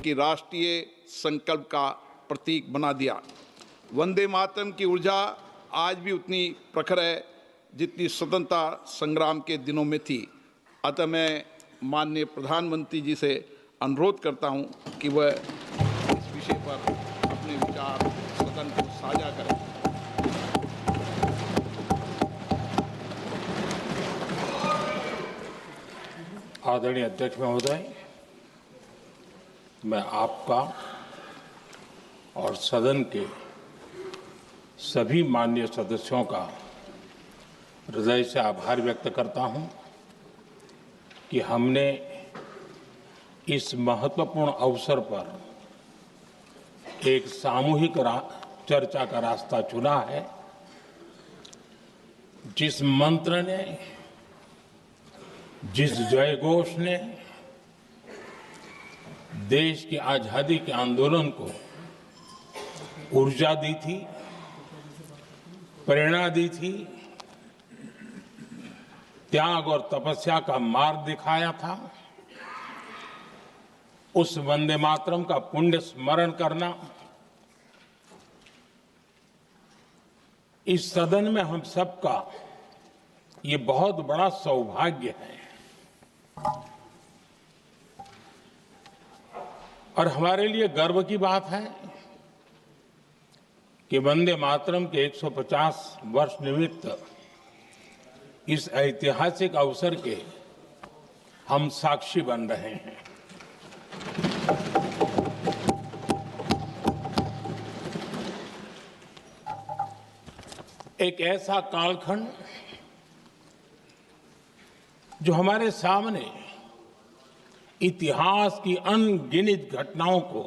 बल्कि राष्ट्रीय संकल्प का प्रतीक बना दिया। वंदे मातरम की ऊर्जा आज भी उतनी प्रखर है जितनी स्वतंत्रता संग्राम के दिनों में थी। अतः मैं माननीय प्रधानमंत्री जी से अनुरोध करता हूं कि वह इस विषय पर अपने विचार सदन को साझा करें। आदरणीय अध्यक्ष महोदय, मैं आपका और सदन के सभी माननीय सदस्यों का हृदय से आभार व्यक्त करता हूं कि हमने इस महत्वपूर्ण अवसर पर एक सामूहिक चर्चा का रास्ता चुना है। जिस मंत्र ने, जिस जयघोष ने देश की आजादी के आंदोलन को ऊर्जा दी थी, प्रेरणा दी थी, त्याग और तपस्या का मार्ग दिखाया था, उस वंदे मातरम का पुण्य स्मरण करना इस सदन में हम सबका ये बहुत बड़ा सौभाग्य है और हमारे लिए गर्व की बात है कि वंदे मातरम के 150 वर्ष निमित्त इस ऐतिहासिक अवसर के हम साक्षी बन रहे हैं। एक ऐसा कालखंड जो हमारे सामने इतिहास की अनगिनत घटनाओं को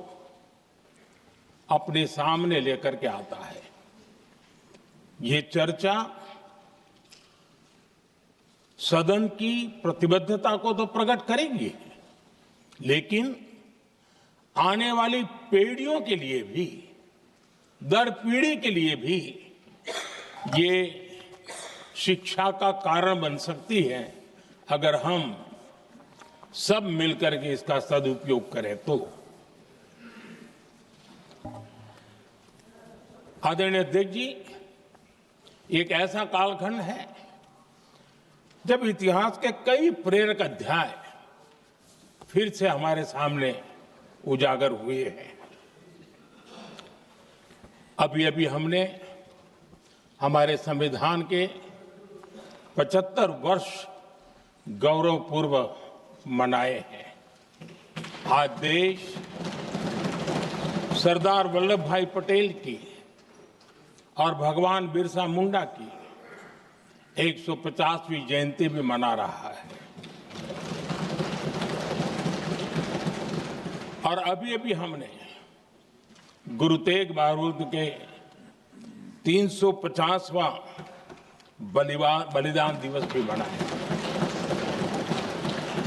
अपने सामने लेकर के आता है। ये चर्चा सदन की प्रतिबद्धता को तो प्रकट करेगी, लेकिन आने वाली पीढ़ियों के लिए भी, दर पीढ़ी के लिए भी ये शिक्षा का कारण बन सकती है अगर हम सब मिलकर के इसका सदुपयोग करें तो। आदरणीय अध्यक्ष जी, एक ऐसा कालखंड है जब इतिहास के कई प्रेरक अध्याय फिर से हमारे सामने उजागर हुए हैं। अभी अभी हमने हमारे संविधान के 75 वर्ष गौरवपूर्व मनाए हैं। आज देश सरदार वल्लभ भाई पटेल की और भगवान बिरसा मुंडा की 150वीं जयंती भी मना रहा है और अभी अभी हमने गुरु तेग बहादुर के 350वां बलिदान दिवस भी मनाया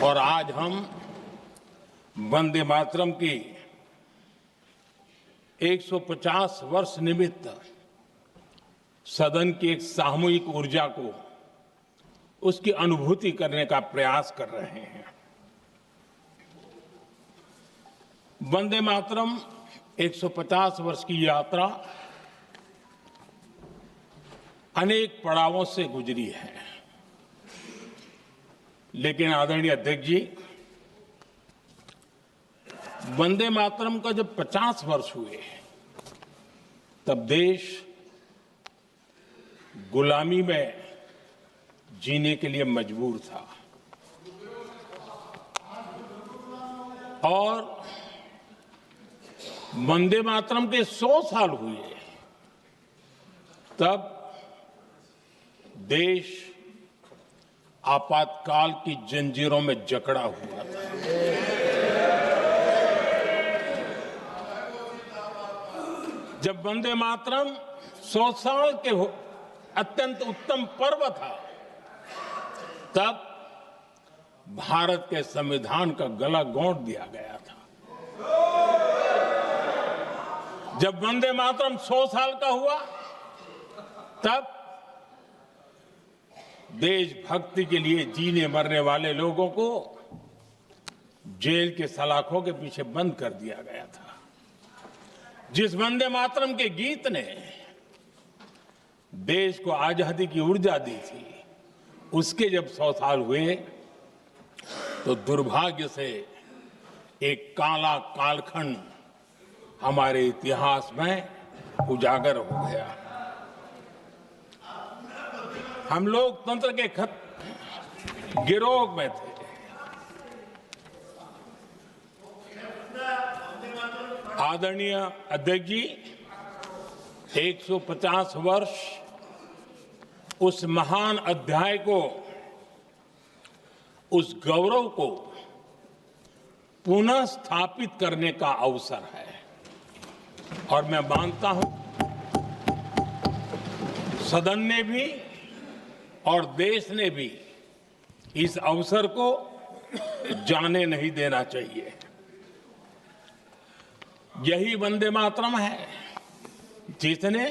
और आज हम वंदे मातरम की 150 वर्ष निमित्त सदन की एक सामूहिक ऊर्जा को, उसकी अनुभूति करने का प्रयास कर रहे हैं। वंदे मातरम 150 वर्ष की यात्रा अनेक पड़ावों से गुजरी है, लेकिन आदरणीय अध्यक्ष जी, वंदे मातरम का जब 50 वर्ष हुए तब देश गुलामी में जीने के लिए मजबूर था और वंदे मातरम के 100 साल हुए तब देश आपातकाल की जंजीरों में जकड़ा हुआ था। जब वंदे मातरम 100 साल के अत्यंत उत्तम पर्व था, तब भारत के संविधान का गला घोंट दिया गया था। जब वंदे मातरम 100 साल का हुआ, तब देशभक्ति के लिए जीने मरने वाले लोगों को जेल के सलाखों के पीछे बंद कर दिया गया था। जिस वंदे मातरम के गीत ने देश को आजादी की ऊर्जा दी थी, उसके जब 100 साल हुए तो दुर्भाग्य से एक काला कालखंड हमारे इतिहास में उजागर हो गया। हम लोकतंत्र के गिरोह में थे। आदरणीय अध्यक्ष जी, 150 वर्ष उस महान अध्याय को, उस गौरव को पुनः स्थापित करने का अवसर है और मैं मानता हूं सदन ने भी और देश ने भी इस अवसर को जाने नहीं देना चाहिए। यही वंदे मातरम है जिसने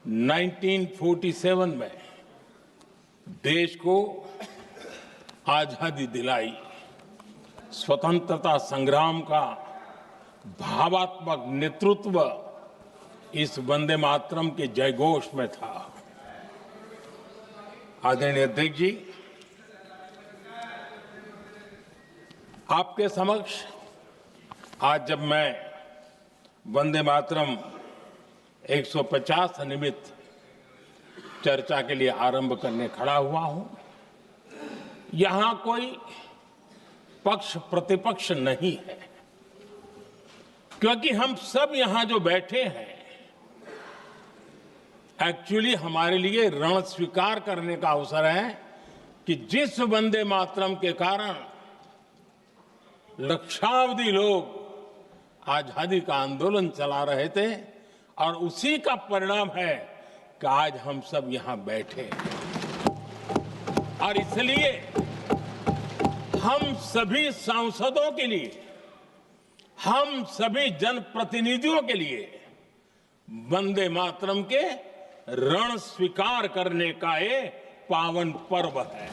1947 में देश को आजादी दिलाई। स्वतंत्रता संग्राम का भावात्मक नेतृत्व इस वंदे मातरम के जयघोष में था। आदरणीय अध्यक्ष जी, आपके समक्ष आज जब मैं वंदे मातरम 150 निमित्त चर्चा के लिए आरंभ करने खड़ा हुआ हूं, यहां कोई पक्ष प्रतिपक्ष नहीं है, क्योंकि हम सब यहां जो बैठे हैं एक्चुअली हमारे लिए रण स्वीकार करने का अवसर है कि जिस वंदे मातरम के कारण लक्षावधि लोग आजादी का आंदोलन चला रहे थे और उसी का परिणाम है कि आज हम सब यहां बैठे हैं। और इसलिए हम सभी सांसदों के लिए, हम सभी जनप्रतिनिधियों के लिए वंदे मातरम के रण स्वीकार करने का ये पावन पर्व है।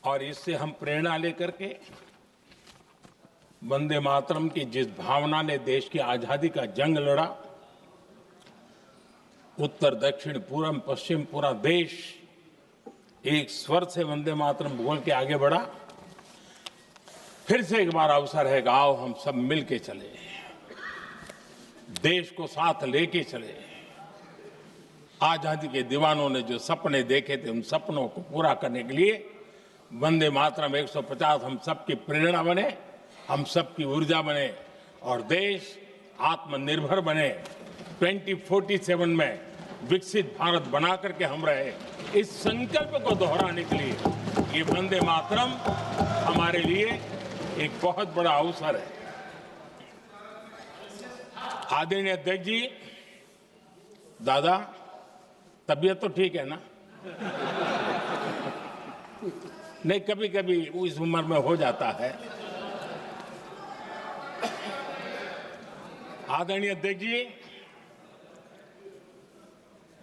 और इससे हम प्रेरणा लेकर के वंदे मातरम की जिस भावना ने देश की आजादी का जंग लड़ा, उत्तर दक्षिण पूर्व पश्चिम पूरा देश एक स्वर से वंदे मातरम बोल के आगे बढ़ा। फिर से एक बार अवसर है कि आओ हम सब मिल के चले, देश को साथ लेके चले। आजादी के दीवानों ने जो सपने देखे थे, उन सपनों को पूरा करने के लिए वंदे मातरम 150 हम सबकी प्रेरणा बने, हम सबकी ऊर्जा बने और देश आत्मनिर्भर बने। 2047 में विकसित भारत बना करके हम रहे, इस संकल्प को दोहराने के लिए ये वंदे मातरम हमारे लिए एक बहुत बड़ा अवसर है। आदरणीय अध्यक्ष जी, दादा तबीयत तो ठीक है ना? नहीं, कभी कभी इस उम्र में हो जाता है। आदरणीय अध्यक्ष जी,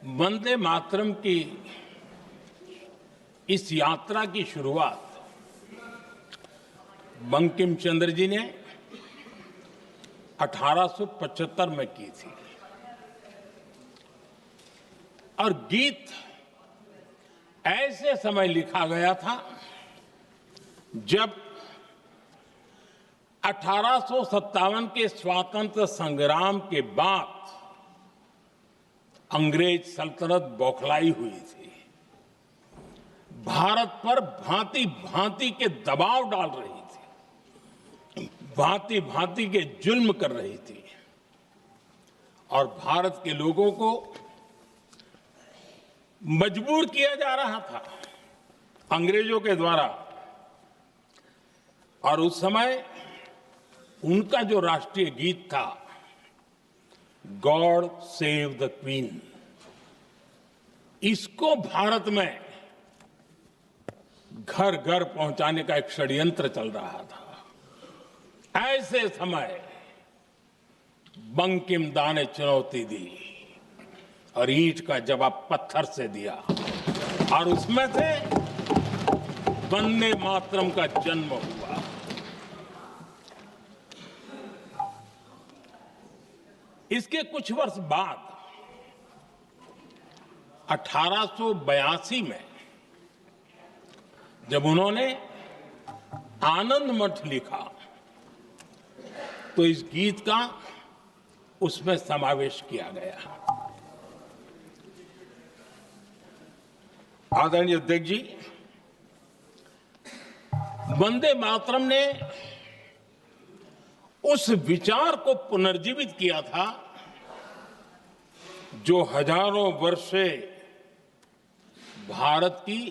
वंदे मातरम की इस यात्रा की शुरुआत बंकिम चंद्र जी ने 1875 में की थी और गीत ऐसे समय लिखा गया था जब 1857 के स्वातंत्र संग्राम के बाद अंग्रेज सल्तनत बौखलाई हुई थी, भारत पर भांति भांति के दबाव डाल रही थी, भांति भांति के जुल्म कर रही थी और भारत के लोगों को मजबूर किया जा रहा था अंग्रेजों के द्वारा। और उस समय उनका जो राष्ट्रीय गीत था, गॉड सेव द क्वीन, इसको भारत में घर घर पहुंचाने का एक षड्यंत्र चल रहा था। ऐसे समय बंकिम दा ने चुनौती दी और ईंट का जवाब पत्थर से दिया। और उसमें से वंदे मातरम का जन्म हुआ। इसके कुछ वर्ष बाद 1882 में जब उन्होंने आनंद मठ लिखा तो इस गीत का उसमें समावेश किया गया। आदरणीय अध्यक्ष जी, वंदे मातरम ने उस विचार को पुनर्जीवित किया था जो हजारों वर्ष से भारत की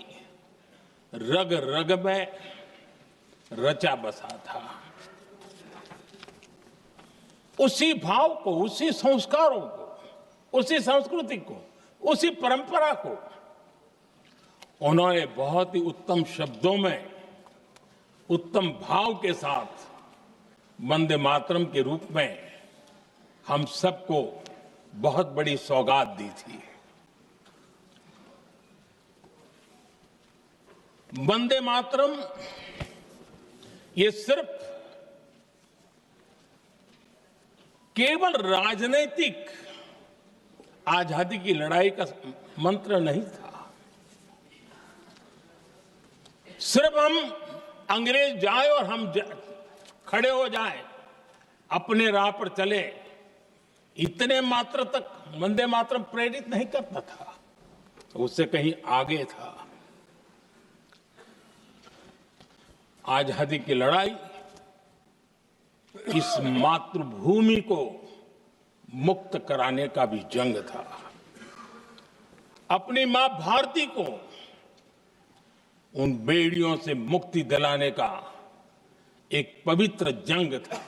रग रग में रचा बसा था। उसी भाव को, उसी संस्कारों को, उसी संस्कृति को, उसी परंपरा को उन्होंने बहुत ही उत्तम शब्दों में, उत्तम भाव के साथ वंदे मातरम के रूप में हम सबको बहुत बड़ी सौगात दी थी। वंदे मातरम ये सिर्फ केवल राजनीतिक आजादी की लड़ाई का मंत्र नहीं था। सिर्फ हम अंग्रेज जाए और हम खड़े हो जाए, अपने राह पर चले, इतने मात्र तक वंदे मातरम प्रेरित नहीं करता था, उससे कहीं आगे था। आजादी की लड़ाई इस मातृभूमि को मुक्त कराने का भी जंग था। अपनी मां भारती को उन बेड़ियों से मुक्ति दिलाने का एक पवित्र जंग था।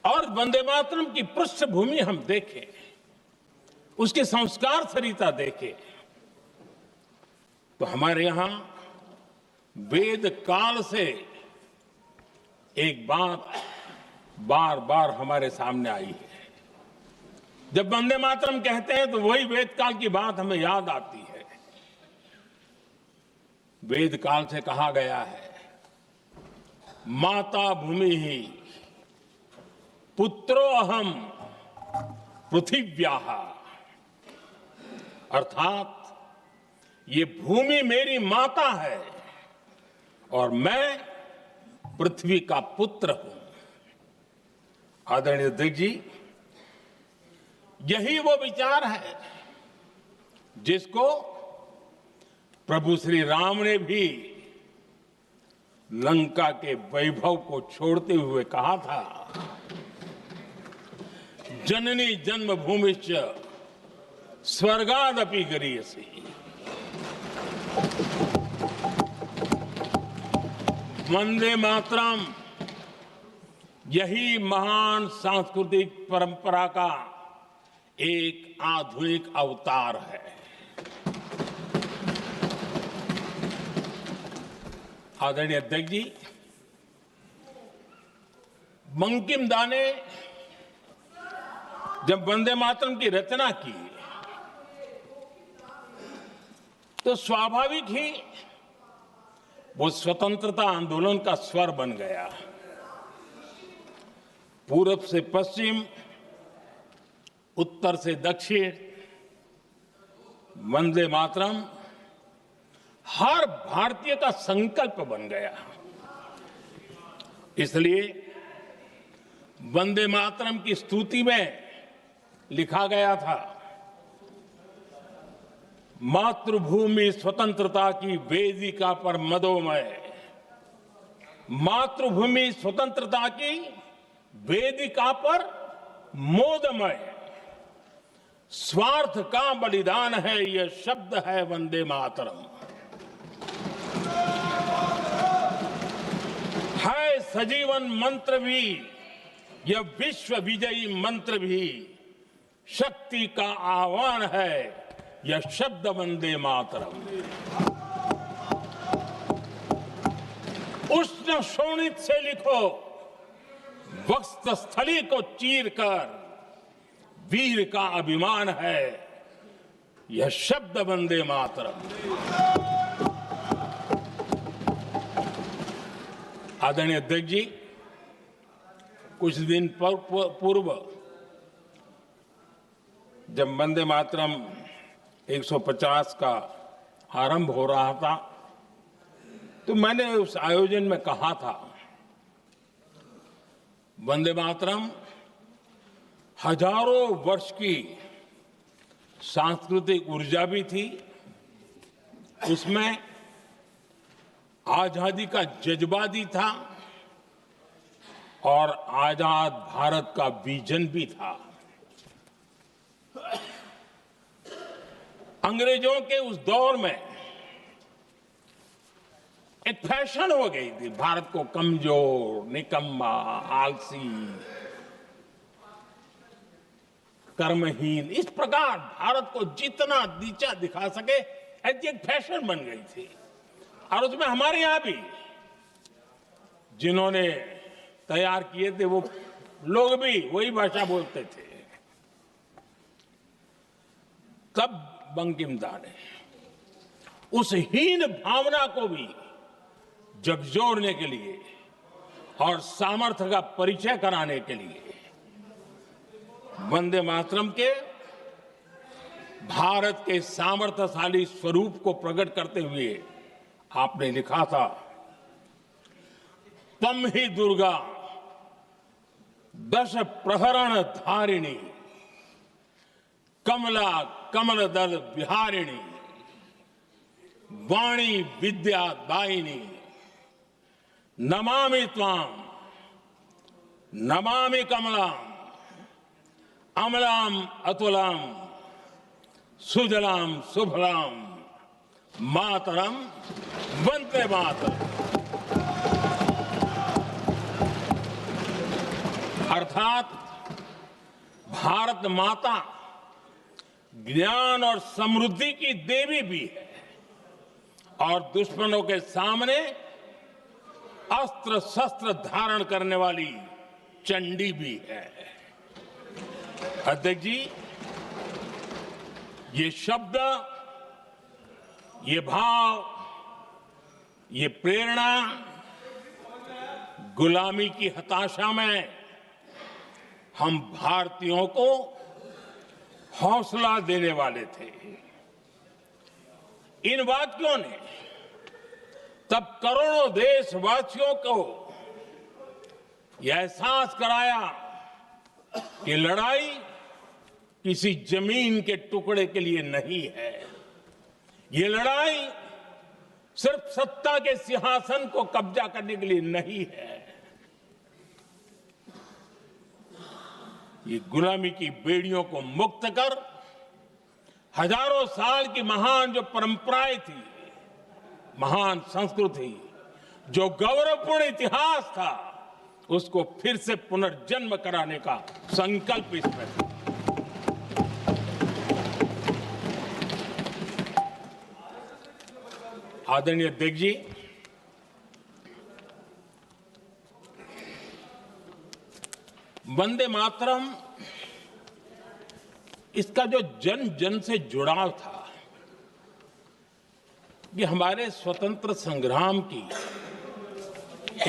और वंदे मातरम की पृष्ठभूमि हम देखें, उसके संस्कार सरिता देखें, तो हमारे यहां वेद काल से एक बात बार बार हमारे सामने आई है। जब वंदे मातरम कहते हैं तो वही वेद काल की बात हमें याद आती है। वेद काल से कहा गया है, माता भूमि ही पुत्रो अहम पृथिव्याः, अर्थात ये भूमि मेरी माता है और मैं पृथ्वी का पुत्र हूं। आदरणीय अध्यक्ष जी, यही वो विचार है जिसको प्रभु श्री राम ने भी लंका के वैभव को छोड़ते हुए कहा था, जननी जन्मभूमिश्च स्वर्गादपि गरीयसी। वंदे मातरम यही महान सांस्कृतिक परंपरा का एक आधुनिक अवतार है। आदरणीय अध्यक्ष जी, बंकिम दा ने जब वंदे मातरम की रचना की तो स्वाभाविक ही वो स्वतंत्रता आंदोलन का स्वर बन गया। पूरब से पश्चिम, उत्तर से दक्षिण, वंदे मातरम हर भारतीय का संकल्प बन गया। इसलिए वंदे मातरम की स्तुति में लिखा गया था, मातृभूमि स्वतंत्रता की वेदिका पर मदोमय, मातृभूमि स्वतंत्रता की वेदिका पर मोदमय, स्वार्थ का बलिदान है यह शब्द है वंदे मातरम। है सजीवन मंत्र भी, यह विश्व विजयी मंत्र भी, शक्ति का आह्वान है यह शब्द वंदे मातरम। उष्ण शोणित से लिखो, वक्षस्थली को चीर कर, वीर का अभिमान है यह शब्द वंदे मातरम आदरणीय अध्यक्ष जी, कुछ दिन पूर्व जब वंदे मातरम 150 का आरंभ हो रहा था तो मैंने उस आयोजन में कहा था, वंदे मातरम हजारों वर्ष की सांस्कृतिक ऊर्जा भी थी, उसमें आजादी का जज्बा भी था और आजाद भारत का विजन भी था। अंग्रेजों के उस दौर में एक फैशन हो गई थी भारत को कमजोर, निकम्मा, आलसी, कर्महीन, इस प्रकार भारत को जितना नीचा दिखा सके ऐसी एक फैशन बन गई थी। और उसमें हमारे यहां भी जिन्होंने तैयार किए थे वो लोग भी वही भाषा बोलते थे। तब बंकिम दा ने उस हीन भावना को भी झकझोरने के लिए और सामर्थ्य का परिचय कराने के लिए वंदे मातरम के भारत के सामर्थ्यशाली स्वरूप को प्रकट करते हुए आपने लिखा था, तम ही दुर्गा दश प्रहरण धारिणी कमला कमल दल विहारिणी वाणी विद्या दायिनी नमामि त्वाम नमामि कमलाम अमलाम अतुलाम सुजलाम सुभलाम मातरम वंदे मातरम। अर्थात भारत माता ज्ञान और समृद्धि की देवी भी है और दुश्मनों के सामने अस्त्र शस्त्र धारण करने वाली चंडी भी है। अध्यक्ष जी, ये शब्द, ये भाव, ये प्रेरणा गुलामी की हताशा में हम भारतीयों को हौसला देने वाले थे। इन वाक्यों ने तब करोड़ों देशवासियों को यह एहसास कराया कि लड़ाई किसी जमीन के टुकड़े के लिए नहीं है, ये लड़ाई सिर्फ सत्ता के सिंहासन को कब्जा करने के लिए नहीं है, ये गुलामी की बेड़ियों को मुक्त कर हजारों साल की महान जो परंपराएं थी, महान संस्कृति, जो गौरवपूर्ण इतिहास था, उसको फिर से पुनर्जन्म कराने का संकल्प इसमें था। आदरणीय अध्यक्ष जी, वंदे मातरम, इसका जो जन जन से जुड़ाव था, ये हमारे स्वतंत्र संग्राम की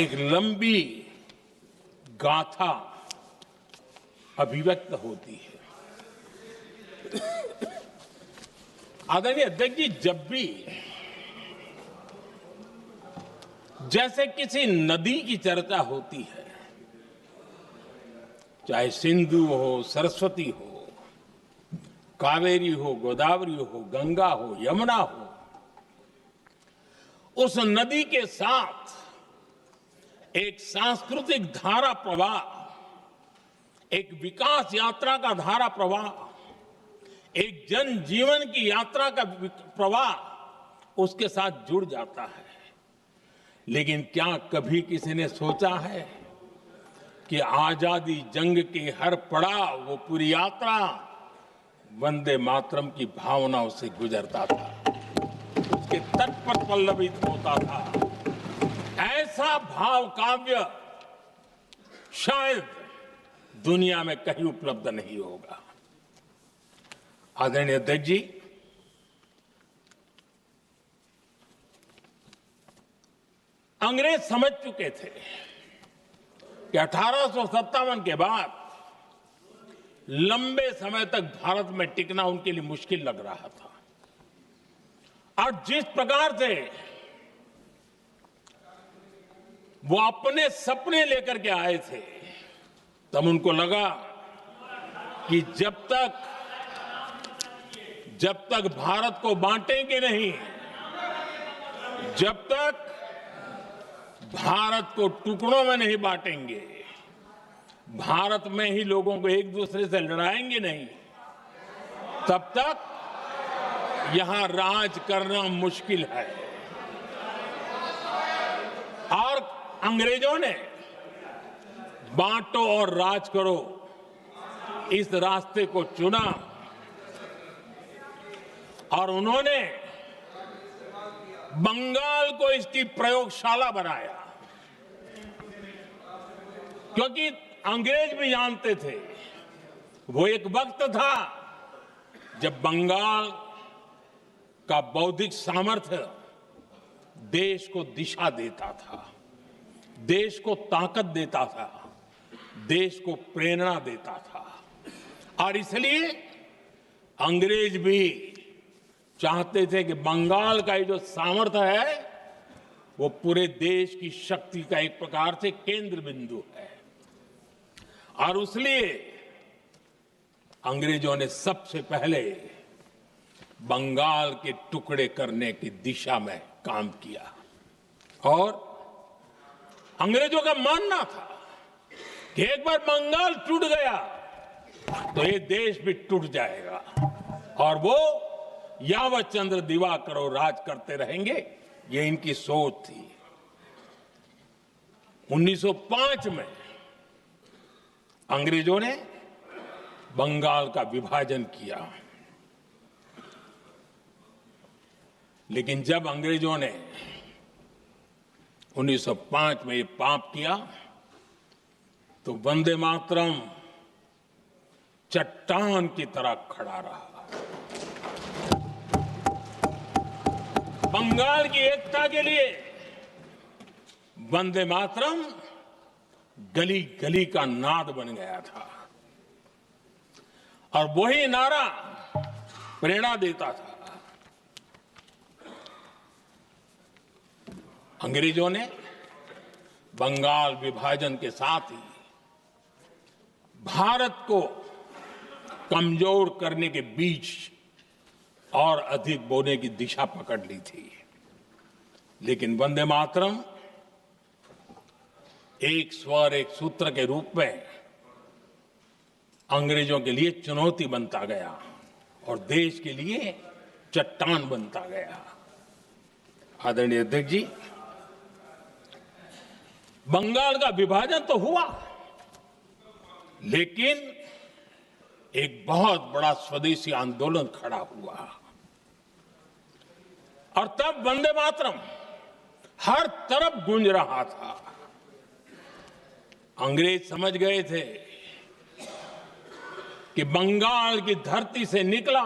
एक लंबी गाथा अभिव्यक्त होती है। आदरणीय अध्यक्ष जी, जब भी जैसे किसी नदी की चर्चा होती है, चाहे सिंधु हो, सरस्वती हो, कावेरी हो, गोदावरी हो, गंगा हो, यमुना हो, उस नदी के साथ एक सांस्कृतिक धारा प्रवाह, एक विकास यात्रा का धारा प्रवाह, एक जन जीवन की यात्रा का प्रवाह उसके साथ जुड़ जाता है। लेकिन क्या कभी किसी ने सोचा है कि आजादी जंग के हर पड़ाव, वो पूरी यात्रा वंदे मातरम की भावनाओं से गुजरता था, उसके तट पर पल्लवित होता था। ऐसा भाव काव्य शायद दुनिया में कहीं उपलब्ध नहीं होगा। आदरणीय अध्यक्ष जी, अंग्रेज समझ चुके थे कि 1857 के बाद लंबे समय तक भारत में टिकना उनके लिए मुश्किल लग रहा था। और जिस प्रकार से वो अपने सपने लेकर के आए थे, तब उनको लगा कि जब तक भारत को बांटेंगे नहीं, जब तक भारत को टुकड़ों में नहीं बांटेंगे, भारत में ही लोगों को एक दूसरे से लड़ाएंगे नहीं, तब तक यहां राज करना मुश्किल है। और अंग्रेजों ने बांटो और राज करो इस रास्ते को चुना और उन्होंने बंगाल को इसकी प्रयोगशाला बनाया, क्योंकि अंग्रेज भी जानते थे वो एक वक्त था जब बंगाल का बौद्धिक सामर्थ्य देश को दिशा देता था, देश को ताकत देता था, देश को प्रेरणा देता था। और इसलिए अंग्रेज भी चाहते थे कि बंगाल का ये जो सामर्थ्य है वो पूरे देश की शक्ति का एक प्रकार से केंद्र बिंदु है। और इसलिए अंग्रेजों ने सबसे पहले बंगाल के टुकड़े करने की दिशा में काम किया। और अंग्रेजों का मानना था कि एक बार बंगाल टूट गया तो ये देश भी टूट जाएगा और वो यावत चंद्र दिवाकरो राज करते रहेंगे, ये इनकी सोच थी। 1905 में अंग्रेजों ने बंगाल का विभाजन किया, लेकिन जब अंग्रेजों ने 1905 में ये पाप किया तो वंदे मातरम चट्टान की तरह खड़ा रहा। बंगाल की एकता के लिए वंदे मातरम गली गली का नाद बन गया था और वही नारा प्रेरणा देता था। अंग्रेजों ने बंगाल विभाजन के साथ ही भारत को कमजोर करने के बीच और अधिक बोने की दिशा पकड़ ली थी। लेकिन वंदे मातरम एक स्वर एक सूत्र के रूप में अंग्रेजों के लिए चुनौती बनता गया और देश के लिए चट्टान बनता गया। आदरणीय अध्यक्ष जी, बंगाल का विभाजन तो हुआ, लेकिन एक बहुत बड़ा स्वदेशी आंदोलन खड़ा हुआ और तब वंदे मातरम हर तरफ गूंज रहा था। अंग्रेज समझ गए थे कि बंगाल की धरती से निकला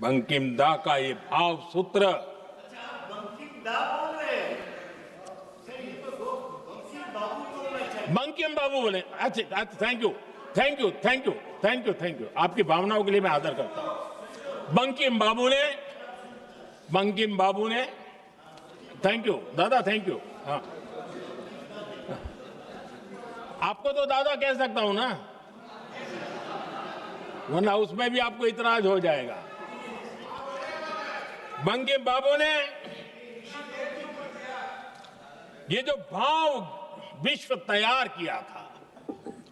बंकिम दा का ये भाव सूत्र बंकिम बाबू बोले। अच्छा, थैंक यू। आपकी भावनाओं के लिए मैं आदर करता हूं। बंकिम बाबू ने थैंक यू दादा, थैंक यू। हाँ, आपको तो दादा कह सकता हूं ना, वरना उसमें भी आपको इतराज हो जाएगा। बंकिम बाबू ने ये जो भाव विश्व तैयार किया था,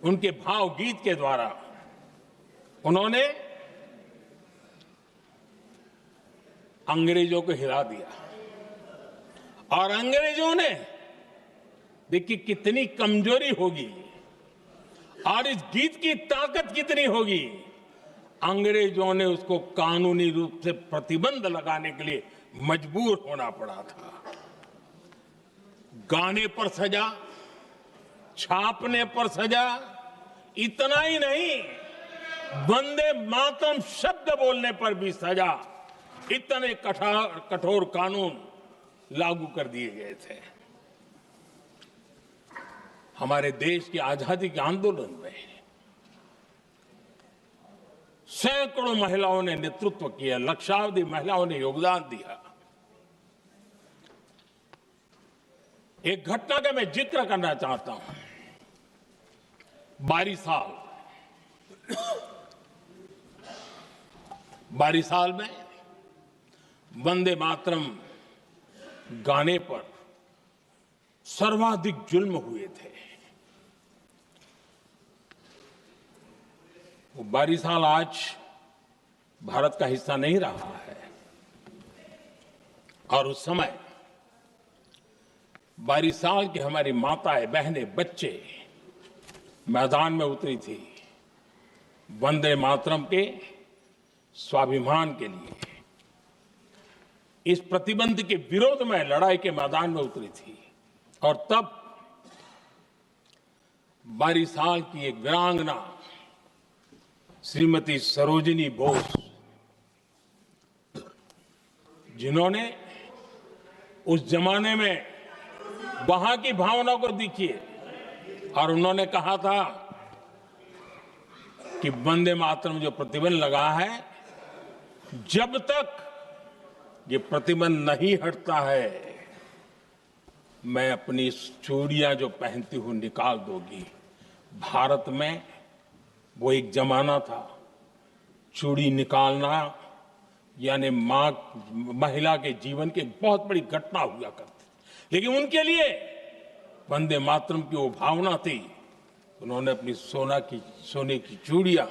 उनके भाव गीत के द्वारा उन्होंने अंग्रेजों को हिला दिया। और अंग्रेजों ने देखिए कितनी कमजोरी होगी और इस गीत की ताकत कितनी होगी। अंग्रेजों ने उसको कानूनी रूप से प्रतिबंध लगाने के लिए मजबूर होना पड़ा था। गाने पर सजा, छापने पर सजा, इतना ही नहीं, वंदे मातरम शब्द बोलने पर भी सजा। इतने कठोर कानून लागू कर दिए गए थे। हमारे देश की आजादी के आंदोलन में सैकड़ों महिलाओं ने नेतृत्व किया, लक्षावधि महिलाओं ने योगदान दिया। एक घटना का मैं जिक्र करना चाहता हूं। बारिसाल में वंदे मातरम गाने पर सर्वाधिक जुल्म हुए थे। वो बारिसाल आज भारत का हिस्सा नहीं रहा है और उस समय बारिसाल की हमारी माताएं, बहनें, बच्चे मैदान में उतरी थी वंदे मातरम के स्वाभिमान के लिए। इस प्रतिबंध के विरोध में लड़ाई के मैदान में उतरी थी और तब बारिसाल की एक वीरांगना श्रीमती सरोजिनी बोस, जिन्होंने उस जमाने में वहां की भावना को देखिए और उन्होंने कहा था कि वंदे मातरम जो प्रतिबंध लगा है, जब तक ये प्रतिबंध नहीं हटता है मैं अपनी चूड़ियां जो पहनती हूं निकाल दूंगी। भारत में वो एक जमाना था, चूड़ी निकालना यानी महिला के जीवन की एक बहुत बड़ी घटना हुआ करती, लेकिन उनके लिए वंदे मातरम की वो भावना थी। उन्होंने अपनी सोने की चूड़ियां,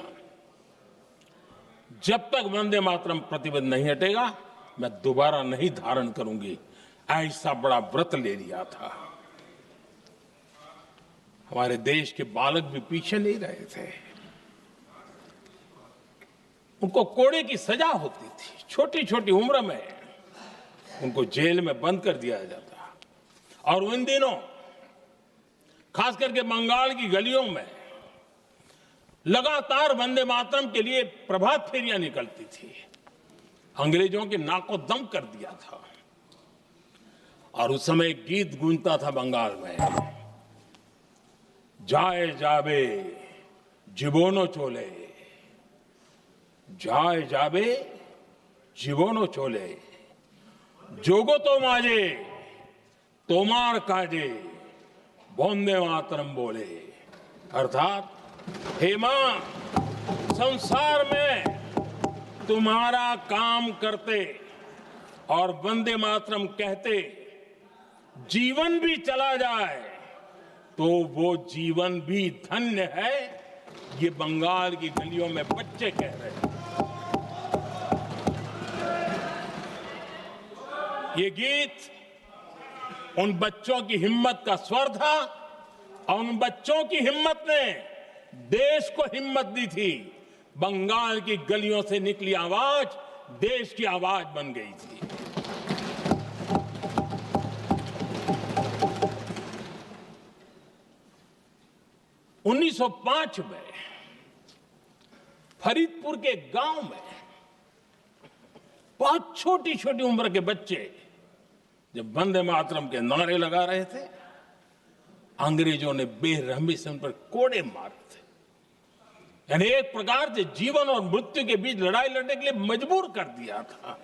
जब तक वंदे मातरम प्रतिबंध नहीं हटेगा मैं दोबारा नहीं धारण करूंगी, ऐसा बड़ा व्रत ले लिया था। हमारे देश के बालक भी पीछे नहीं रहे थे। उनको कोड़े की सजा होती थी, छोटी छोटी उम्र में उनको जेल में बंद कर दिया जाता। और उन दिनों खास करके बंगाल की गलियों में लगातार वंदे मातरम के लिए प्रभात फेरियां निकलती थी। अंग्रेजों के नाको दम कर दिया था। और उस समय एक गीत गूंजता था बंगाल में, जाए जाबे जीवनो चोले, जाए जाबे जीवनो चोले, जोगो तो माजे तोमार काजे वंदे मातरम बोले। अर्थात हे मां, संसार में तुम्हारा काम करते और वंदे मातरम कहते जीवन भी चला जाए तो वो जीवन भी धन्य है। ये बंगाल की गलियों में बच्चे कह रहे हैं। ये गीत उन बच्चों की हिम्मत का स्वर था और उन बच्चों की हिम्मत ने देश को हिम्मत दी थी। बंगाल की गलियों से निकली आवाज देश की आवाज बन गई थी। उन्नीस 1905 में फरीदपुर के गांव में बहुत छोटी छोटी उम्र के बच्चे जब वंदे मातरम के नारे लगा रहे थे, अंग्रेजों ने बेरहमी से उन पर कोड़े मारे थे। यानी एक प्रकार से जीवन और मृत्यु के बीच लड़ाई लड़ने के लिए मजबूर कर दिया था।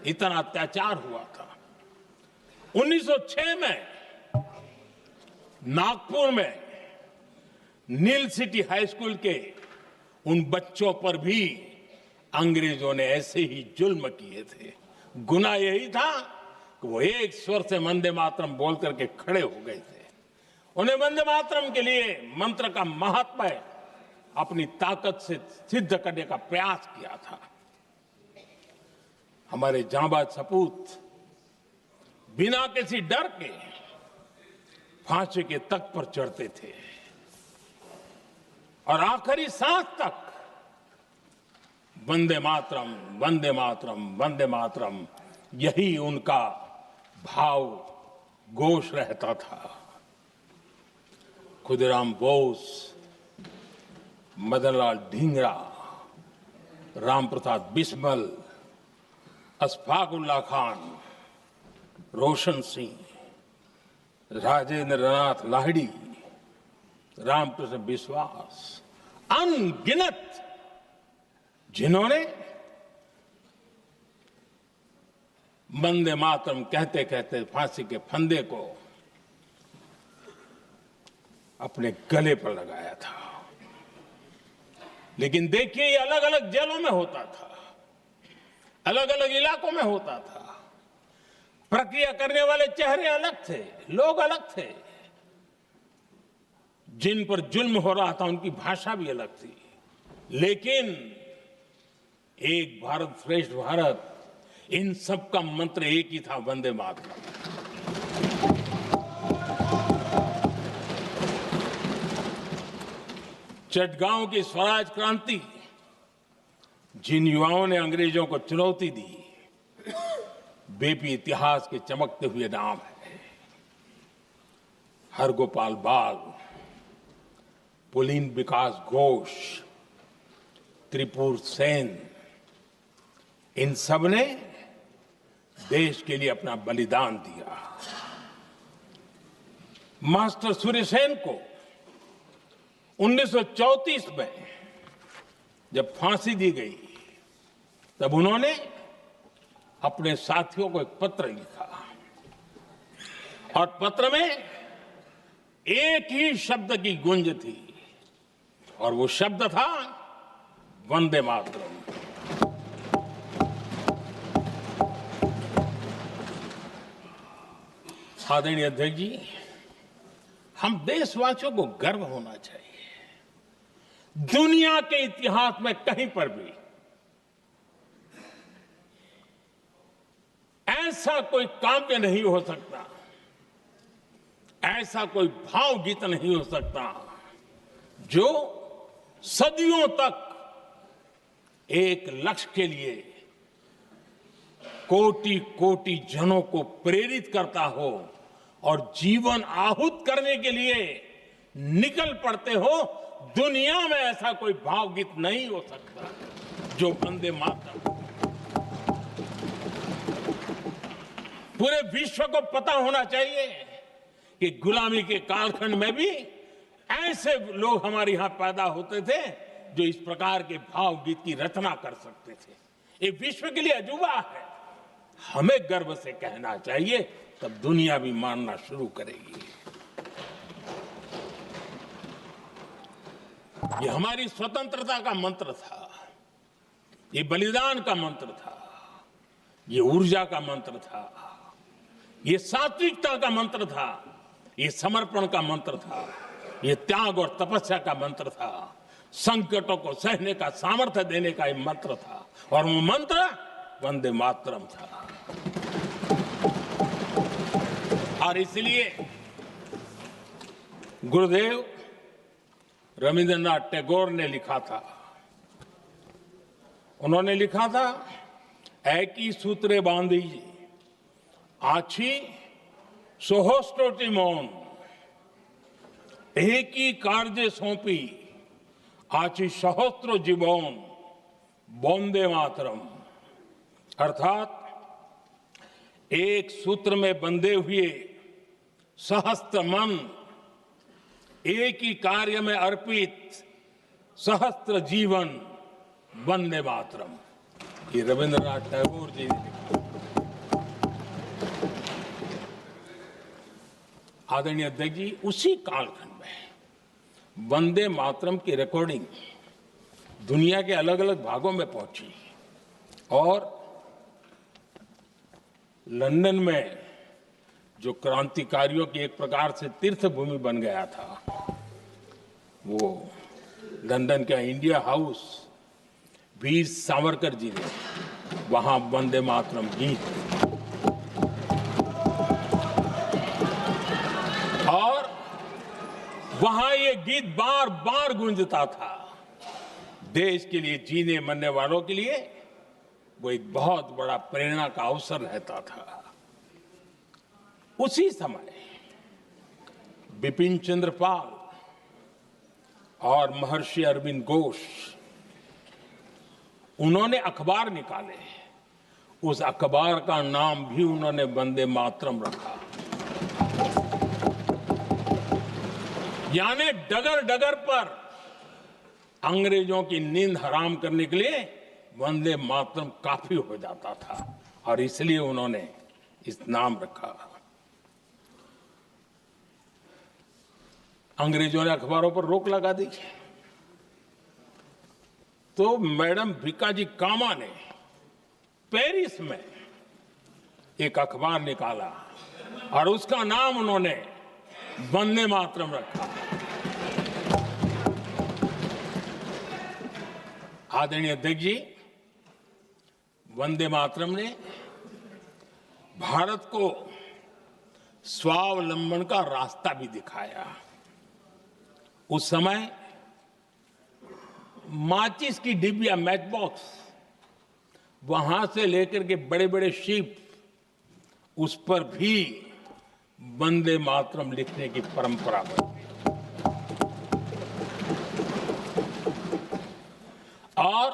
इतना अत्याचार हुआ था। 1906 में नागपुर में नील सिटी हाई स्कूल के उन बच्चों पर भी अंग्रेजों ने ऐसे ही जुल्म किए थे। गुनाह यही था कि वो एक स्वर से वंदे मातरम बोल करके खड़े हो गए थे। उन्हें वंदे मातरम के लिए मंत्र का महात्म्य अपनी ताकत से सिद्ध करने का प्रयास किया था। हमारे जांबाज सपूत बिना किसी डर के फांसी के तख्त पर चढ़ते थे और आखिरी सांस तक वंदे मातरम, वंदे मातरम, वंदे मातरम, यही उनका भाव घोष रहता था। खुदीराम बोस, मदनलाल ढींगरा, राम प्रसाद बिस्मल, अशफाक उल्लाह खान, रोशन सिंह, राजेंद्र नाथ लाहिड़ी, रामकृष्ण बिस्वास, अनगिनत जिन्होंने वंदे मातरम कहते कहते फांसी के फंदे को अपने गले पर लगाया था। लेकिन देखिए, ये अलग अलग जेलों में होता था, अलग अलग इलाकों में होता था। प्रक्रिया करने वाले चेहरे अलग थे, लोग अलग थे, जिन पर जुल्म हो रहा था उनकी भाषा भी अलग थी। लेकिन एक भारत श्रेष्ठ भारत, इन सब का मंत्र एक ही था, वंदे मातरम। चटगांव की स्वराज क्रांति, जिन युवाओं ने अंग्रेजों को चुनौती दी, वे भी इतिहास के चमकते हुए नाम है। हरगोपाल बाल, पुलिन विकास घोष, त्रिपुर सेन, इन सब ने देश के लिए अपना बलिदान दिया। मास्टर सूर्यसेन को 1934 में जब फांसी दी गई, तब उन्होंने अपने साथियों को एक पत्र लिखा, और पत्र में एक ही शब्द की गूंज थी, और वो शब्द था वंदे मातरम। आदरणीय अध्यक्ष जी, हम देशवासियों को गर्व होना चाहिए। दुनिया के इतिहास में कहीं पर भी ऐसा कोई काव्य नहीं हो सकता, ऐसा कोई भावगीत नहीं हो सकता जो सदियों तक एक लक्ष्य के लिए कोटि कोटि जनों को प्रेरित करता हो और जीवन आहूत करने के लिए निकल पड़ते हो। दुनिया में ऐसा कोई भावगीत नहीं हो सकता जो वंदे मातरम। पूरे विश्व को पता होना चाहिए कि गुलामी के कालखंड में भी ऐसे लोग हमारे यहां पैदा होते थे जो इस प्रकार के भावगीत की रचना कर सकते थे। ये विश्व के लिए अजूबा है, हमें गर्व से कहना चाहिए, तब दुनिया भी मानना शुरू करेगी। ये हमारी स्वतंत्रता का मंत्र था, ये बलिदान का मंत्र था, ये ऊर्जा का मंत्र था, ये सात्विकता का मंत्र था, ये समर्पण का मंत्र था, ये त्याग और तपस्या का मंत्र था, संकटों को सहने का सामर्थ्य देने का ये मंत्र था, और वो मंत्र वंदे मातरम था। और इसलिए गुरुदेव रविंद्रनाथ टैगोर ने लिखा था, उन्होंने लिखा था, एकी सूत्रे बांधी आछी सोहोस्टोटी मौन, एक ही कार्य सौंपी आछी सहस्त्र जीवन, वंदे मातरम। अर्थात एक सूत्र में बंधे हुए सहस्त्र मन, एक ही कार्य में अर्पित सहस्त्र जीवन, वंदे मातरम। ये रविंद्रनाथ टैगोर जी ने लिखा। आदरणीय अध्यक्ष जी, उसी कालखंड में वंदे मातरम की रिकॉर्डिंग दुनिया के अलग अलग भागों में पहुंची, और लंदन में जो क्रांतिकारियों की एक प्रकार से तीर्थ भूमि बन गया था, वो लंदन का इंडिया हाउस, वीर सावरकर जी ने वहां वंदे मातरम गीत, और वहां ये गीत बार बार गूंजता था। देश के लिए जीने मरने वालों के लिए वो एक बहुत बड़ा प्रेरणा का अवसर रहता था। उसी समय बिपिन चंद्र पाल और महर्षि अरविंद घोष, उन्होंने अखबार निकाले, उस अखबार का नाम भी उन्होंने वंदे मातरम रखा। यानी डगर डगर पर अंग्रेजों की नींद हराम करने के लिए वंदे मातरम काफी हो जाता था और इसलिए उन्होंने इस नाम रखा। अंग्रेजों ने अखबारों पर रोक लगा दी तो मैडम भीकाजी कामा ने पेरिस में एक अखबार निकाला और उसका नाम उन्होंने वंदे मातरम रखा। आदरणीय अध्यक्ष जी, वंदे मातरम ने भारत को स्वावलंबन का रास्ता भी दिखाया। उस समय माचिस की डिबिया, मैच बॉक्स, वहां से लेकर के बड़े बड़े शिप, उस पर भी वंदे मातरम लिखने की परंपरा बनी और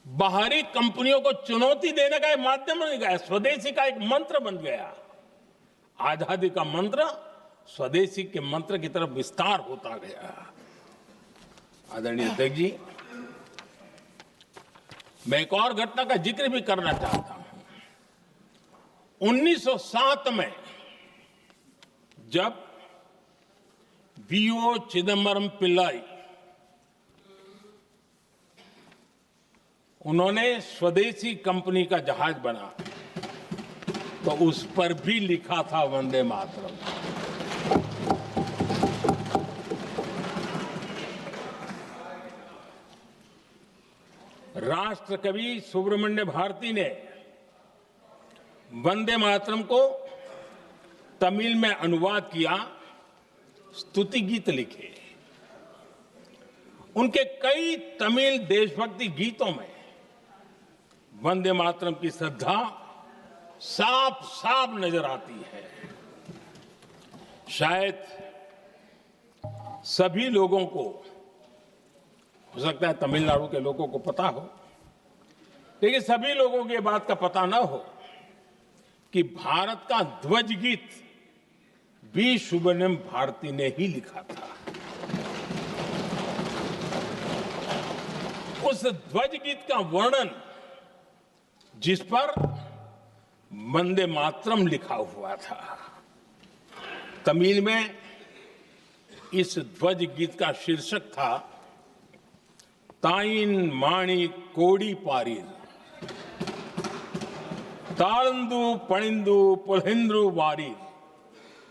बाहरी कंपनियों को चुनौती देने का एक माध्यम बन गया, स्वदेशी का एक मंत्र बन गया। आजादी का मंत्र स्वदेशी के मंत्र की तरफ विस्तार होता गया। आदरणीय अध्यक्ष जी, मैं एक और घटना का जिक्र भी करना चाहता हूं। 1907 में जब वीओ चिदम्बरम पिल्लाई उन्होंने स्वदेशी कंपनी का जहाज बना तो उस पर भी लिखा था वंदे मातरम। राष्ट्र कवि सुब्रमण्य भारती ने वंदे मातरम को तमिल में अनुवाद किया, स्तुति गीत लिखे। उनके कई तमिल देशभक्ति गीतों में वंदे मातरम की श्रद्धा साफ साफ नजर आती है। शायद सभी लोगों को, हो सकता है तमिलनाडु के लोगों को पता हो, लेकिन सभी लोगों को ये बात का पता ना हो कि भारत का ध्वज गीत भी सुब्रमण्यम भारती ने ही लिखा था। उस ध्वज गीत का वर्णन जिस पर वंदे मातरम लिखा हुआ था, तमिल में इस ध्वज गीत का शीर्षक था ताइन माणी कोडी पारीर, तालंदु पणिंदु पुलहिंद्रु वारीर।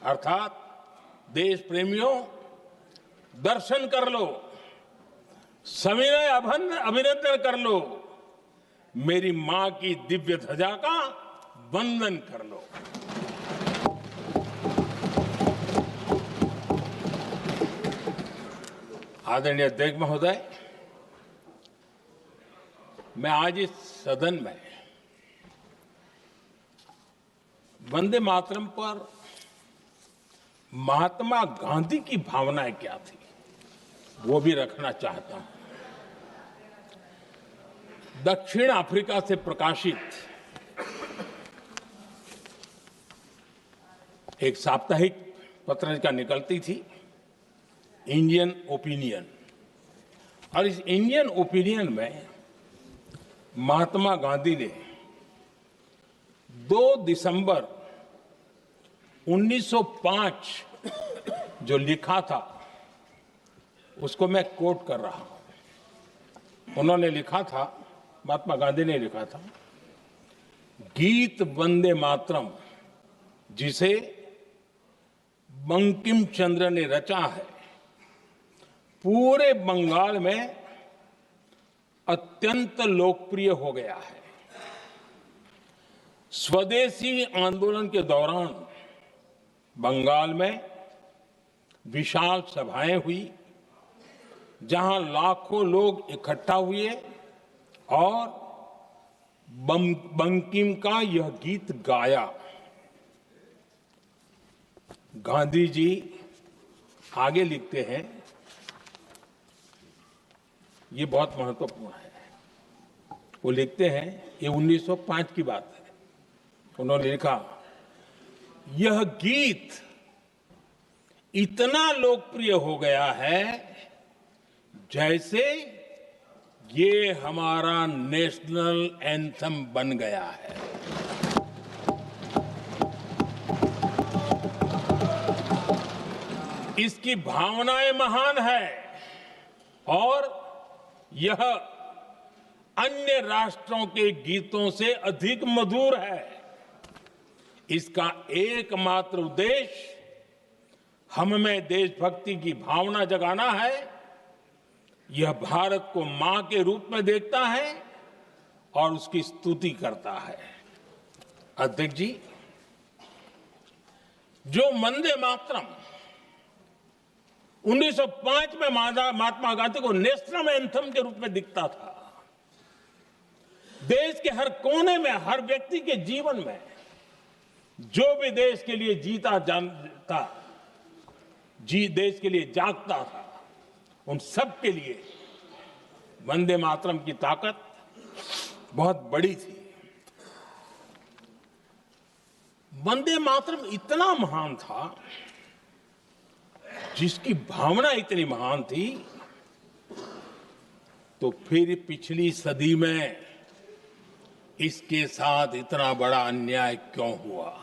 अर्थात देश प्रेमियों, दर्शन कर लो, सविनय अभिनंदन कर लो, मेरी मां की दिव्य ध्वजा का वंदन कर लो। आदरणीय अध्यक्ष महोदय, मैं आज इस सदन में वंदे मातरम पर महात्मा गांधी की भावनाएं क्या थी वो भी रखना चाहता हूं। दक्षिण अफ्रीका से प्रकाशित एक साप्ताहिक पत्रिका निकलती थी, इंडियन ओपिनियन, और इस इंडियन ओपिनियन में महात्मा गांधी ने 2 दिसंबर 1905 जो लिखा था उसको मैं कोट कर रहा हूं। उन्होंने लिखा था, महात्मा गांधी ने लिखा था, गीत वंदे मातरम जिसे बंकिम चंद्र ने रचा है, पूरे बंगाल में अत्यंत लोकप्रिय हो गया है। स्वदेशी आंदोलन के दौरान बंगाल में विशाल सभाएं हुई जहां लाखों लोग इकट्ठा हुए और बंकिम का यह गीत गाया। गांधी जी आगे लिखते हैं, ये बहुत महत्वपूर्ण है, वो लिखते हैं, ये 1905 की बात है, उन्होंने लिखा, यह गीत इतना लोकप्रिय हो गया है जैसे ये हमारा नेशनल एंथम बन गया है। इसकी भावनाएं महान है और यह अन्य राष्ट्रों के गीतों से अधिक मधुर है। इसका एकमात्र उद्देश्य हम में देशभक्ति की भावना जगाना है। यह भारत को मां के रूप में देखता है और उसकी स्तुति करता है। अध्यक्ष जी, जो वंदे मातरम 1905 में महात्मा गांधी को नेशनल एंथम के रूप में दिखता था, देश के हर कोने में, हर व्यक्ति के जीवन में जो भी देश के लिए जीता जानता, देश के लिए जागता था, उन सब के लिए वंदे मातरम की ताकत बहुत बड़ी थी। वंदे मातरम इतना महान था, जिसकी भावना इतनी महान थी, तो फिर पिछली सदी में इसके साथ इतना बड़ा अन्याय क्यों हुआ?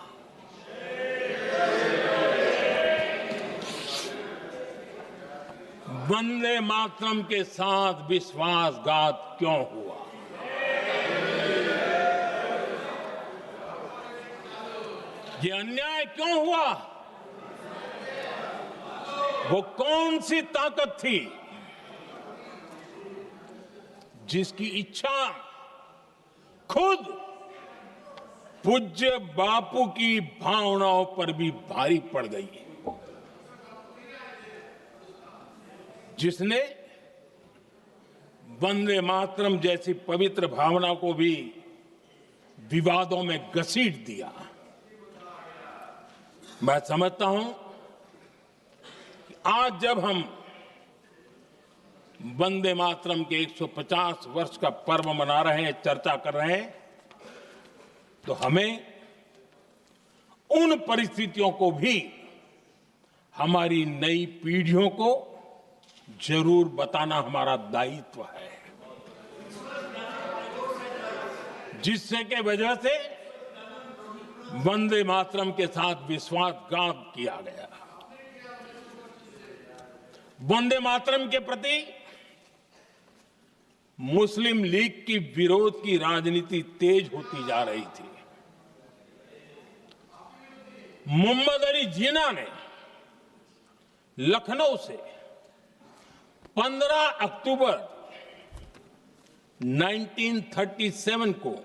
वंदे मातरम के साथ विश्वासघात क्यों हुआ? ये अन्याय क्यों हुआ? वो कौन सी ताकत थी जिसकी इच्छा खुद पूज्य बापू की भावनाओं पर भी भारी पड़ गई, जिसने वंदे मातरम जैसी पवित्र भावना को भी विवादों में घसीट दिया? मैं समझता हूं कि आज जब हम वंदे मातरम के 150 वर्ष का पर्व मना रहे हैं, चर्चा कर रहे हैं, तो हमें उन परिस्थितियों को भी हमारी नई पीढ़ियों को जरूर बताना हमारा दायित्व है, जिससे के वजह से वंदे मातरम के साथ विश्वासघात किया गया। वंदे मातरम के प्रति मुस्लिम लीग की विरोध की राजनीति तेज होती जा रही थी। मोहम्मद अली जिन्ना ने लखनऊ से 15 अक्टूबर 1937 को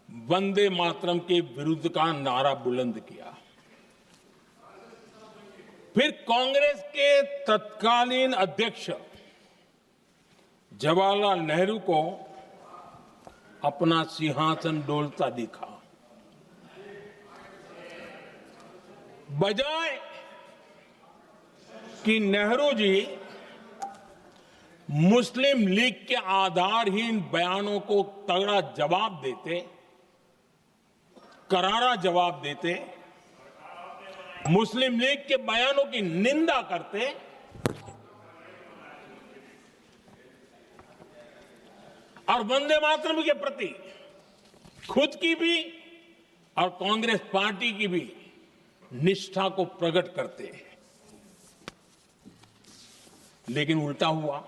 वंदे मातरम के विरुद्ध का नारा बुलंद किया। फिर कांग्रेस के तत्कालीन अध्यक्ष जवाहरलाल नेहरू को अपना सिंहासन डोलता दिखा। बजाय कि नेहरू जी मुस्लिम लीग के आधारहीन बयानों को तगड़ा जवाब देते, करारा जवाब देते, मुस्लिम लीग के बयानों की निंदा करते, और वंदे मातरम के प्रति खुद की भी और कांग्रेस पार्टी की भी निष्ठा को प्रकट करते, लेकिन उल्टा हुआ।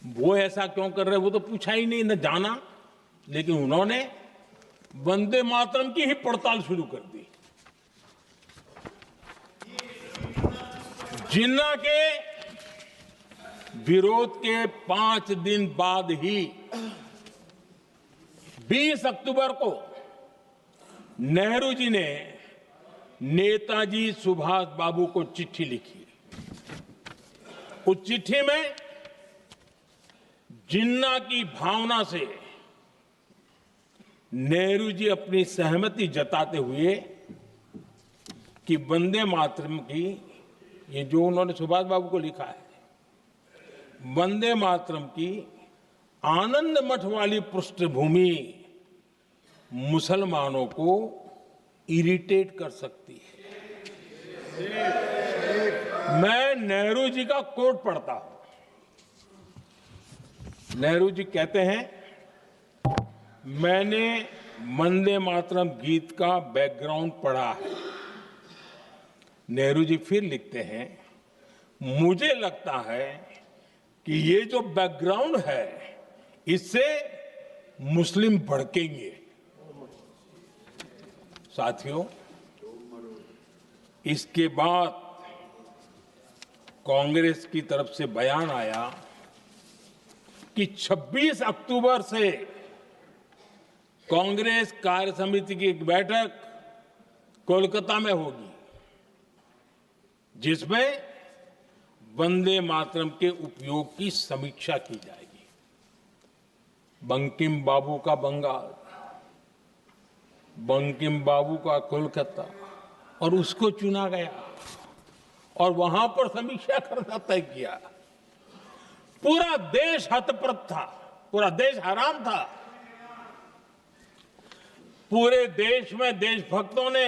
वो ऐसा क्यों कर रहे, वो तो पूछा ही नहीं, न जाना, लेकिन उन्होंने वंदे मातरम की ही पड़ताल शुरू कर दी। जिन्ना के विरोध के 5 दिन बाद ही 20 अक्टूबर को नेहरू जी ने नेताजी सुभाष बाबू को चिट्ठी लिखी। उस चिट्ठी में जिन्ना की भावना से नेहरू जी अपनी सहमति जताते हुए कि वंदे मातरम की, ये जो उन्होंने सुभाष बाबू को लिखा है, वंदे मातरम की आनंद मठ वाली पृष्ठभूमि मुसलमानों को इरिटेट कर सकती है। मैं नेहरू जी का कोट पढ़ता हूं। नेहरू जी कहते हैं, मैंने वंदे मातरम गीत का बैकग्राउंड पढ़ा है। नेहरू जी फिर लिखते हैं, मुझे लगता है कि ये जो बैकग्राउंड है इससे मुस्लिम भड़केंगे। साथियों, इसके बाद कांग्रेस की तरफ से बयान आया कि 26 अक्टूबर से कांग्रेस कार्य समिति की एक बैठक कोलकाता में होगी, जिसमें वंदे मातरम के उपयोग की समीक्षा की जाएगी। बंकिम बाबू का बंगाल, बंकिम बाबू का कोलकाता, और उसको चुना गया और वहां पर समीक्षा करना तय किया। पूरा देश हतप्रभ था, पूरा देश हैरान था। पूरे देश में देशभक्तों ने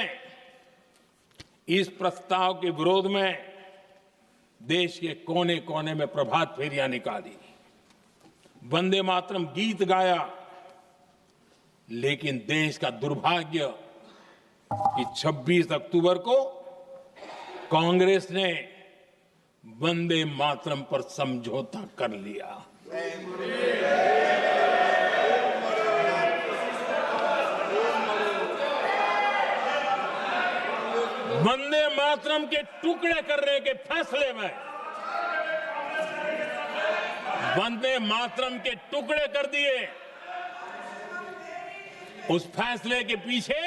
इस प्रस्ताव के विरोध में देश के कोने कोने में प्रभात फेरियां निकाली, वंदे मातरम गीत गाया। लेकिन देश का दुर्भाग्य कि 26 अक्टूबर को कांग्रेस ने वंदे मातरम पर समझौता कर लिया। वंदे मातरम के टुकड़े करने के फैसले में, वंदे मातरम के टुकड़े कर दिए। उस फैसले के पीछे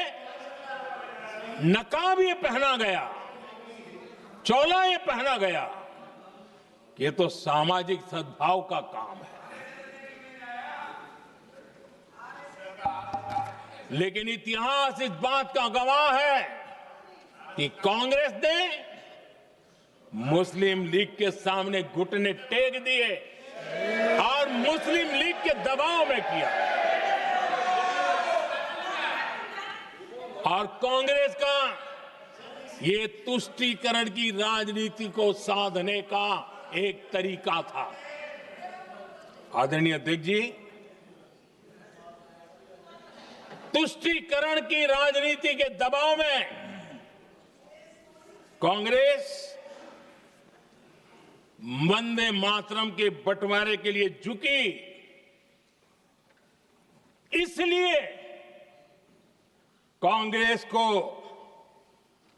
नकाब ये पहना गया, चोला ये पहना गया। ये तो सामाजिक सद्भाव का काम है। लेकिन इतिहास इस बात का गवाह है कि कांग्रेस ने मुस्लिम लीग के सामने घुटने टेक दिए और मुस्लिम लीग के दबाव में किया। और कांग्रेस का ये तुष्टीकरण की राजनीति को साधने का एक तरीका था। आदरणीय अध्यक्ष जी, तुष्टीकरण की राजनीति के दबाव में कांग्रेस वंदे मातरम के बंटवारे के लिए झुकी। इसलिए कांग्रेस को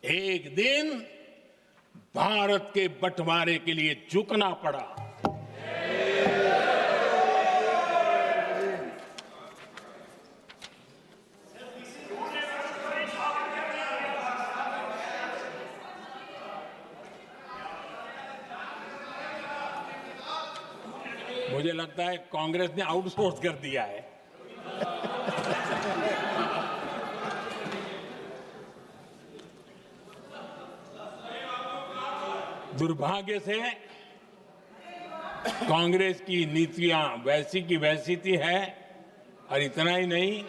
एक दिन भारत के बंटवारे के लिए झुकना पड़ा। मुझे लगता है कांग्रेस ने आउटसोर्स कर दिया है। दुर्भाग्य से कांग्रेस की नीतियां वैसी की वैसी थी है। और इतना ही नहीं,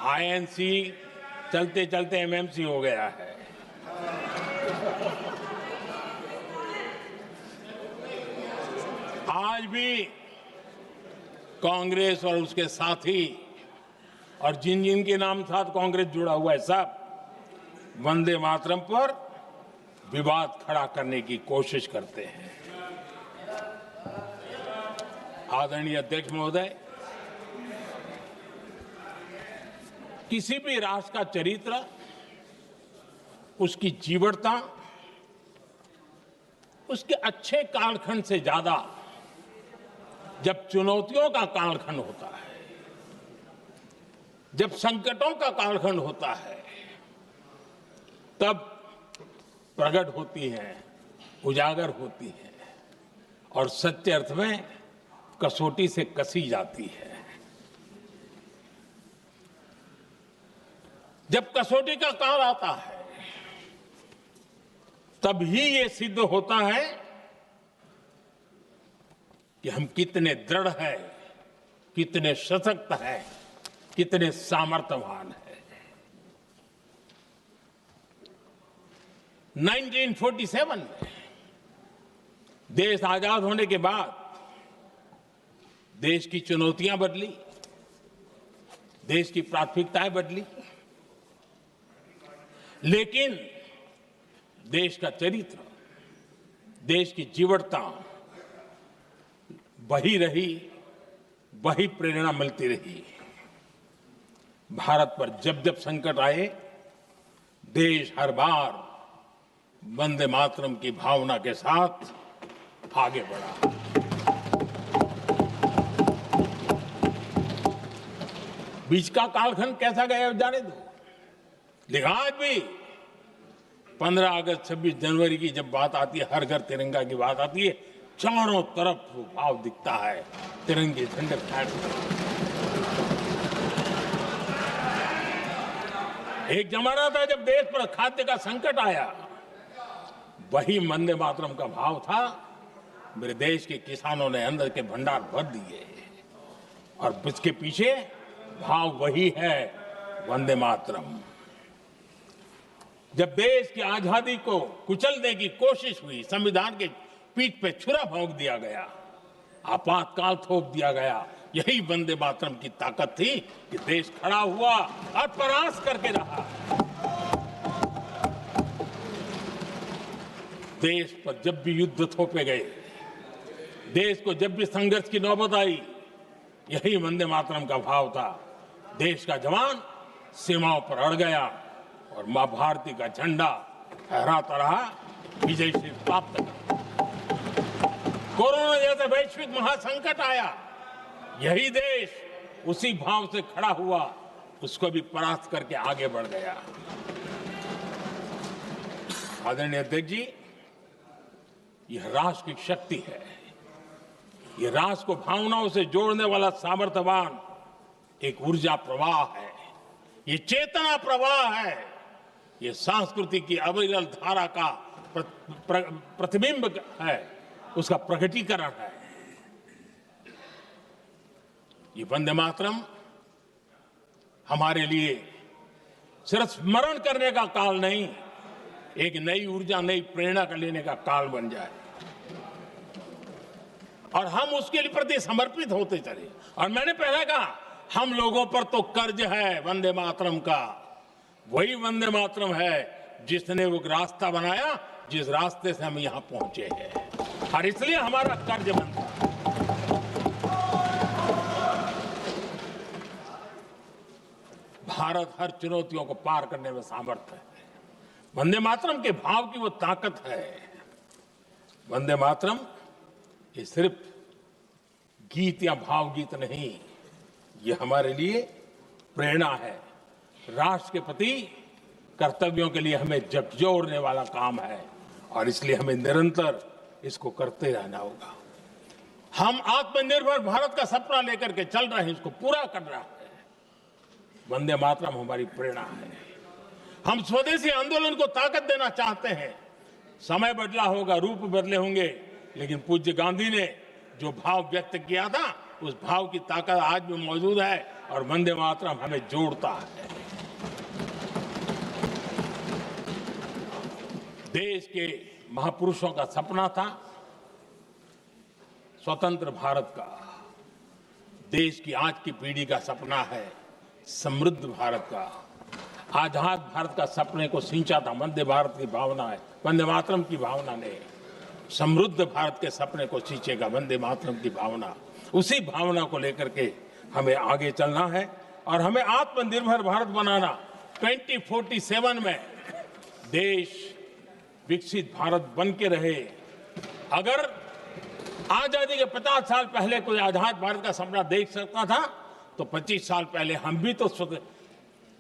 आईएनसी चलते चलते एमएमसी हो गया है। आज भी कांग्रेस और उसके साथी और जिन जिन के नाम साथ कांग्रेस जुड़ा हुआ है, सब वंदे मातरम पर विवाद खड़ा करने की कोशिश करते हैं। आदरणीय अध्यक्ष महोदय, किसी भी राष्ट्र का चरित्र, उसकी जीवटता, उसके अच्छे कालखंड से ज्यादा जब चुनौतियों का कालखंड होता है, जब संकटों का कालखंड होता है, तब प्रकट होती है, उजागर होती है और सच्चे अर्थ में कसौटी से कसी जाती है। जब कसौटी का काल आता है, तब ही ये सिद्ध होता है कि हम कितने दृढ़ हैं, कितने सशक्त हैं, कितने सामर्थ्यवान हैं। 1947 में देश आजाद होने के बाद देश की चुनौतियां बदली, देश की प्राथमिकताएं बदली, लेकिन देश का चरित्र, देश की जीवटता वही रही, वही प्रेरणा मिलती रही। भारत पर जब जब संकट आए, देश हर बार वंदे मातरम की भावना के साथ आगे बढ़ा। बीच का कालखंड कैसा गया जाने दो, लेकिन आज भी 15 अगस्त 26 जनवरी की जब बात आती है, हर घर तिरंगा की बात आती है, चारों तरफ वो भाव दिखता है, तिरंगे झंडे फहराते हैं। एक जमाना था जब देश पर खाद्य का संकट आया, वही वंदे मातरम का भाव था। मेरे देश के किसानों ने अंदर के भंडार भर दिए, और इसके पीछे भाव वही है, वंदे मातरम। जब देश की आजादी को कुचलने की कोशिश हुई, संविधान के पीठ पे छुरा भोंक दिया गया, आपातकाल थोप दिया गया, यही वंदे मातरम की ताकत थी कि देश खड़ा हुआ और परास्त करके रहा। देश पर जब भी युद्ध थोपे गए, देश को जब भी संघर्ष की नौबत आई, यही वंदे मातरम का भाव था। देश का जवान सीमाओं पर अड़ गया और मां भारती का झंडा फहराता रहा, विजय से प्राप्त कर। कोरोना जैसा वैश्विक महासंकट आया, यही देश उसी भाव से खड़ा हुआ, उसको भी परास्त करके आगे बढ़ गया। आदरणीय अध्यक्ष जी, यह राष्ट्र की शक्ति है, यह राष्ट्र को भावनाओं से जोड़ने वाला सामर्थ्यवान एक ऊर्जा प्रवाह है, ये चेतना प्रवाह है, ये संस्कृति की अविरल धारा का प्रतिबिंब है, उसका प्रकटीकरण है। ये वंदे मातरम हमारे लिए सिर्फ स्मरण करने का काल नहीं, एक नई ऊर्जा, नई प्रेरणा का लेने का काल बन जाए, और हम उसके लिए प्रति समर्पित होते चले। और मैंने पहले कहा, हम लोगों पर तो कर्ज है वंदे मातरम का। वही वंदे मातरम है जिसने वो रास्ता बनाया, जिस रास्ते से हम यहां पहुंचे हैं, और इसलिए हमारा कर्ज बनता है। भारत हर चुनौतियों को पार करने में सामर्थ्य है। वंदे मातरम के भाव की वो ताकत है। वंदे मातरम ये सिर्फ गीत या भावगीत नहीं, ये हमारे लिए प्रेरणा है, राष्ट्र के प्रति कर्तव्यों के लिए हमें झकझोरने वाला काम है, और इसलिए हमें निरंतर इसको करते रहना होगा। हम आत्मनिर्भर भारत का सपना लेकर के चल रहे हैं, इसको पूरा कर रहे हैं। वंदे मातरम हमारी प्रेरणा है। हम स्वदेशी आंदोलन को ताकत देना चाहते हैं। समय बदला होगा, रूप बदले होंगे, लेकिन पूज्य गांधी ने जो भाव व्यक्त किया था, उस भाव की ताकत आज भी मौजूद है, और वंदे मातरम हमें जोड़ता है। देश के महापुरुषों का सपना था स्वतंत्र भारत का। देश की आज की पीढ़ी का सपना है समृद्ध भारत का। आजाद भारत का सपने को सिंचा था वंदे भारत की भावना है, वंदे मातरम की भावना ने। समृद्ध भारत के सपने को सिंचेगा वंदे मातरम की भावना। उसी भावना को लेकर के हमें आगे चलना है, और हमें आत्मनिर्भर भारत बनाना। 2047 में देश विकसित भारत बन के रहे। अगर आजादी के 50 साल पहले कोई आजाद भारत का सपना देख सकता था, तो 25 साल पहले हम भी तो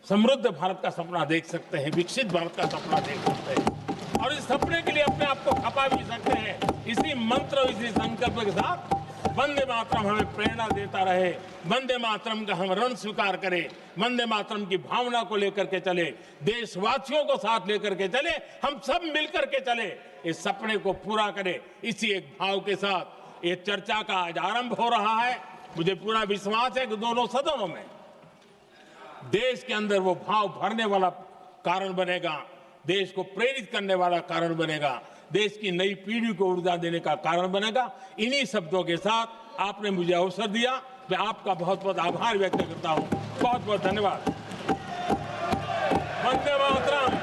समृद्ध भारत का सपना देख सकते हैं, विकसित भारत का सपना देख सकते हैं, और इस सपने के लिए अपने आप को खपा भी सकते हैं। इसी मंत्र, इसी संकल्प के साथ वंदे मातरम हमें प्रेरणा देता रहे, वंदे मातरम का हम रण स्वीकार करें, वंदे मातरम की भावना को लेकर के चले, देशवासियों को साथ लेकर के चले, हम सब मिलकर के चले, इस सपने को पूरा करें। इसी एक भाव के साथ ये चर्चा का आज आरंभ हो रहा है। मुझे पूरा विश्वास है कि दोनों सदनों में देश के अंदर वो भाव भरने वाला कारण बनेगा, देश को प्रेरित करने वाला कारण बनेगा, देश की नई पीढ़ी को ऊर्जा देने का कारण बनेगा। इन्हीं शब्दों के साथ आपने मुझे अवसर दिया, मैं आपका बहुत बहुत आभार व्यक्त करता हूं। बहुत बहुत धन्यवाद। वंदे मातरम।